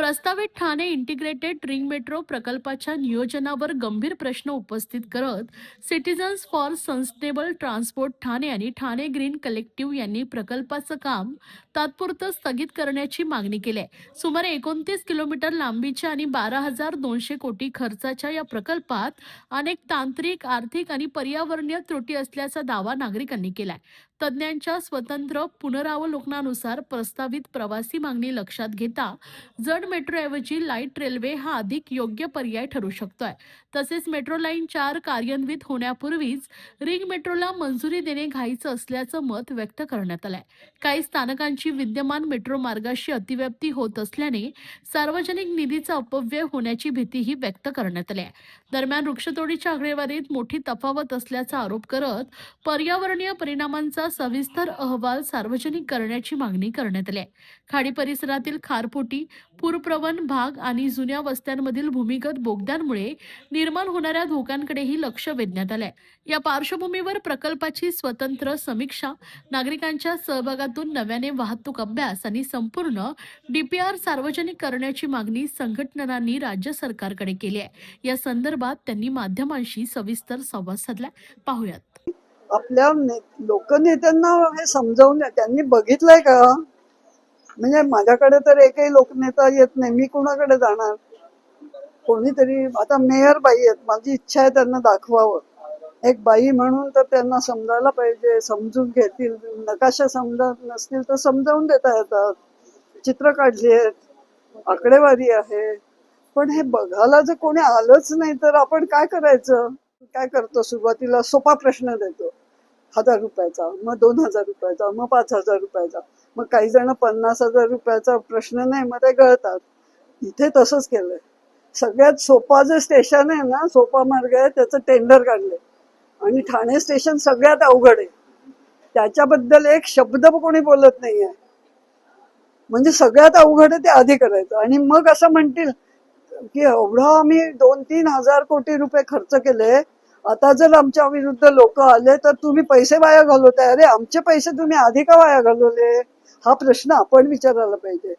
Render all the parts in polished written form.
प्रस्तावित Thane integrated ring metro प्रकल्पाच्या नियोजनावर गंभीर प्रश्न उपस्थित करत citizens for sustainable transport Thane आणि ठाणे ग्रीन कलेक्टिव्ह यांनी प्रकल्पाचं काम तात्पुरतं स्थगित करण्याची मागणी केली आहे. सुमारे 29 किलोमीटर लांबीच्या आणि 12,200 कोटी खर्चाच्या या प्रकल्पात अनेक तांत्रिक, आर्थिक आणि पर्यावरणीय त्रुटी असल्याचा दावा नागरिकांनी केलाय. तज्ज्ञांच्या स्वतंत्र पुनरावलोकनानुसार प्रस्तावित प्रवासी मागणी लक्षात घेता जड मेट्रोऐवजी लाईट रेल्वे हा अधिक योग्य पर्याय ठरू शकतोय. तसेच मेट्रो लाईन 4 कार्यान्वित होण्यापूर्वीच रिंग मेट्रोला मंजुरी देणे घाईचं असल्याचं मत व्यक्त करण्यात आलंय. काही स्थानकांची विद्यमान मेट्रो मार्गाशी अतिव्याप्ती होत असल्याने सार्वजनिक निधीचा अपव्यय होण्याची भीतीही व्यक्त करण्यात आली आहे. दरम्यान वृक्षतोडीच्या आकडेवारीत मोठी तफावत असल्याचा आरोप करत पर्यावरणीय परिणामांचा सविस्तर अहवाल सार्वजनिक करण्याची मागणी करण्यात आली आहे. खाडी परिसरातील खारफुटी, पूरप्रवण भाग आणि जुन्या वस्त्यांमधील भूमिगत बोगद्यांमुळे निर्माण होणाऱ्या धोक्यांकडेही लक्ष वेधण्यात आलंय. या पार्श्वभूमीवर प्रकल्पाची स्वतंत्र समीक्षा, नागरिकांच्या सहभागातून नव्याने वाहतूक अभ्यास आणि संपूर्ण डीपीआर सार्वजनिक करण्याची मागणी संघटनांनी राज्य सरकारकडे केली आहे. या संदर्भात त्यांनी माध्यमांशी सविस्तर संवाद साधला. पाहूयात. आपल्या लोकनेत्यांना हे समजावून त्यांनी बघितलंय का? म्हणजे माझ्याकडे तर एकही लोकनेता येत नाही, मी कोणाकडे जाणार? कोणीतरी आता मेयर बाई आहेत, माझी इच्छा आहे त्यांना दाखवावं. एक बाई म्हणून तर त्यांना समजायला पाहिजे, समजून घेतील. नकाशा समजत नसतील तर समजावून देता येतात. चित्र काढली आहेत, आकडेवारी आहे, पण हे बघायला जर कोणी आलंच नाही तर आपण काय करायचं? काय करतो? सुरुवातीला सोपा प्रश्न देतो, 1,000 रुपयाचा, मग 2,000 रुपयाचा, मग 5,000 रुपयाचा, मग काही जण 50,000 रुपयाचा प्रश्न नाही मग ते गळतात. इथे तसंच केलंय. सगळ्यात सोपा जे स्टेशन आहे ना, सोपा मार्ग आहे, त्याचं टेंडर काढले आणि ठाणे स्टेशन सगळ्यात अवघड आहे. त्याच्याबद्दल एक शब्द कोणी बोलत नाहीये. म्हणजे सगळ्यात अवघड आहे ते आधी करायचं आणि मग असं म्हणतील की एवढा आम्ही 2-3 हजार कोटी रुपये खर्च केले, आता जर आमच्या विरुद्ध लोक आले तर तुम्ही पैसे वाया घालवताय. अरे आमचे पैसे तुम्ही आधी का वाया घालवले? हा प्रश्न आपण विचारायला पाहिजे.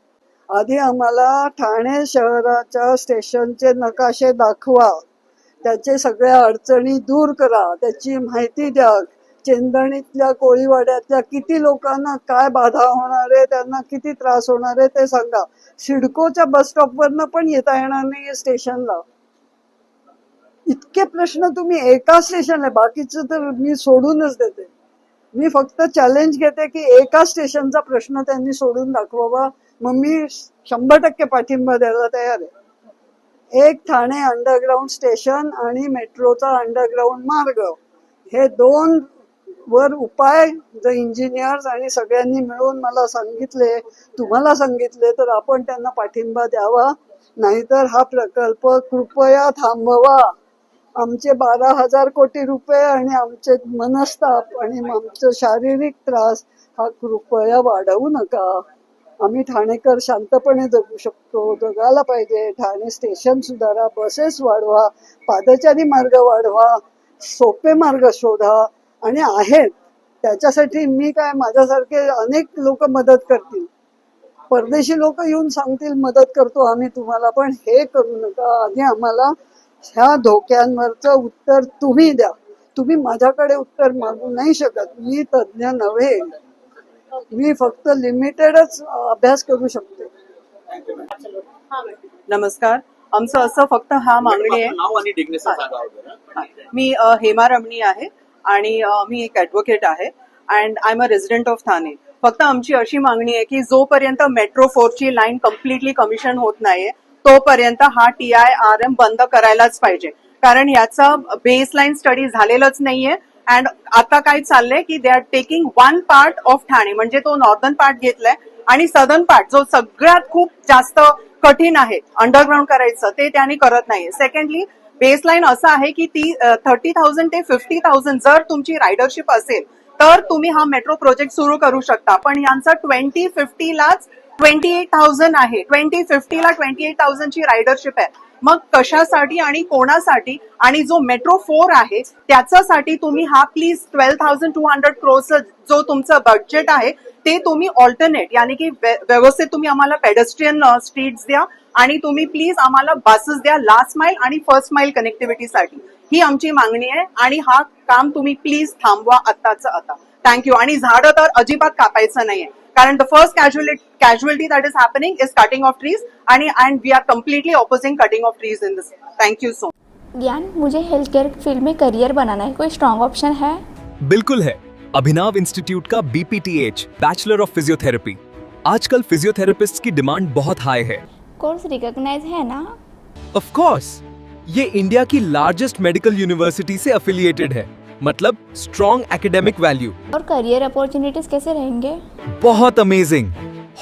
आधी आम्हाला ठाणे शहराच्या स्टेशनचे नकाशे दाखवा, त्याचे सगळ्या अडचणी दूर करा, त्याची माहिती द्या. चेंदणीतल्या कोळीवाड्यातल्या किती लोकांना काय बाधा होणार आहे, त्यांना किती त्रास होणार आहे ते सांगा. सिडकोच्या बस स्टॉपवरनं पण येता येणार नाही स्टेशनला. इतके प्रश्न तुम्ही एका स्टेशनला, बाकीचं तर मी सोडूनच देते. मी फक्त चॅलेंज घेते की एका स्टेशनचा प्रश्न त्यांनी सोडून दाखवावा, मग मी 100% पाठिंबा द्यायला तयार आहे. एक ठाणे अंडरग्राऊंड स्टेशन आणि मेट्रोचा अंडरग्राऊंड मार्ग, हे दोन वर उपाय जर इंजिनियर्स आणि सगळ्यांनी मिळून मला सांगितले, तुम्हाला सांगितले, तर आपण त्यांना पाठिंबा द्यावा. नाहीतर हा प्रकल्प कृपया थांबवा. आमचे 12,000 कोटी रुपये आणि आमचे मनस्ताप आणि आमचं शारीरिक त्रास हा कृपया वाढवू नका. आम्ही ठाणेकर शांतपणे जगू शकतो, जगायला पाहिजे. ठाणे स्टेशन सुधारा, बसेस वाढवा, पादचारी मार्ग वाढवा, सोपे मार्ग शोधा. आणि आहेत त्याच्यासाठी मी काय, माझ्यासारखे अनेक लोक मदत करतील. परदेशी लोक येऊन सांगतील मदत करतो आम्ही तुम्हाला, पण हे करू नका. आधी आम्हाला ह्या धोक्यांवरचं उत्तर तुम्ही द्या. तुम्ही माझ्याकडे उत्तर मागू नाही शकत. मी तज्ञ नव्हे, मी फक्त लिमिटेडच अभ्यास करू शकते. नमस्कार. आमचं असं फक्त हा मागणी आहे. मी हेमा रमणी आहे आणि मी एक ऍडव्होकेट आहे and I am a resident of Thane. फक्त आमची अशी मागणी आहे की जोपर्यंत मेट्रो 4 ची लाईन कम्प्लिटली कमिशन होत नाहीये तोपर्यंत हा TIRM बंद करायलाच पाहिजे. कारण याचा बेसलाईन स्टडी झालेलंच नाहीये अँड आता काय चाललंय की they are taking one part of Thane, म्हणजे तो नॉर्दर्न पार्ट घेतलाय आणि सदर्न पार्ट जो सगळ्यात खूप जास्त कठीण आहे अंडरग्राऊंड करायचं, ते त्यांनी करत नाहीये. सेकंडली बेसलाईन असं आहे की ती 30,000 ते 50,000 जर तुमची रायडरशिप असेल तर तुम्ही हा मेट्रो प्रोजेक्ट सुरू करू शकता. पण यांचा 2050 लाच 28,000 आहे. 2050 ला 28,000 ची रायडरशिप आहे. मग कशासाठी आणि कोणासाठी? आणि जो मेट्रो 4 आहे त्याच्यासाठी तुम्ही हा प्लीज 12,200 crores जो तुमचं बजेट आहे ते तुम्ही ऑल्टरनेट, यानी की व्यवस्थित तुम्ही आम्हाला पेडेस्ट्रियन स्ट्रीट्स द्या आणि तुम्ही प्लीज आम्हाला बसेस द्या लास्ट माइल आणि फर्स्ट माइल कनेक्टिव्हिटीसाठी. ही आमची मागणी आहे आणि हा काम तुम्ही प्लीज थांबवा आत्ताच आता. थँक्यू. आणि झाडं तर अजिबात कापायचं नाहीये, कारण the first casualty that is happening is cutting of trees and we are completely opposing cutting of trees in this. Thank you so much. ज्ञान, मुझे हेल्थ केयर फील्ड में करियर बनाना है, कोई स्ट्रॉन्ग ऑप्शन है? बिल्कुल है। अभिनव institute का BPTH bachelor of physiotherapy. आजकल फिजियोथेरेपिस्ट की डिमांड बहुत हाई है। कोर्स रिकॉग्नाइज है ना? ऑफ कोर्स, ये इंडिया की लार्जेस्ट मेडिकल यूनिवर्सिटी से एफिलिएटेड है, मतलब स्ट्रॉन्ग एकेडमिक वैल्यू। और करियर अपॉर्चुनिटीज कैसे रहेंगे? बहुत amazing.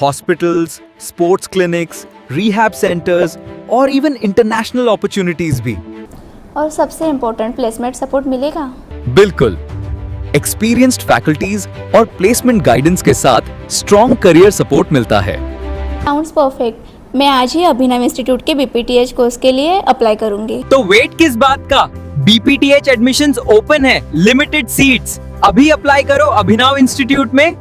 Hospitals, sports clinics, rehab centres और इवन इंटरनेशनल अपॉर्चुनिटीज भी। और सबसे इम्पोर्टेंट, प्लेसमेंट सपोर्ट मिलेगा? बिल्कुल। एक्सपीरियंस्ड फैकल्टीज और प्लेसमेंट गाइडेंस के साथ स्ट्रॉन्ग करियर सपोर्ट मिलता है। Sounds perfect. मैं आज ही अभिनव इंस्टीट्यूट के BPTH कोर्स के लिए अप्लाई करूंगी। तो वेट किस बात का? BPTH एडमिशंस ओपन है, लिमिटेड सीट्स। अभी अप्लाई करो अभिनव इंस्टीट्यूट में।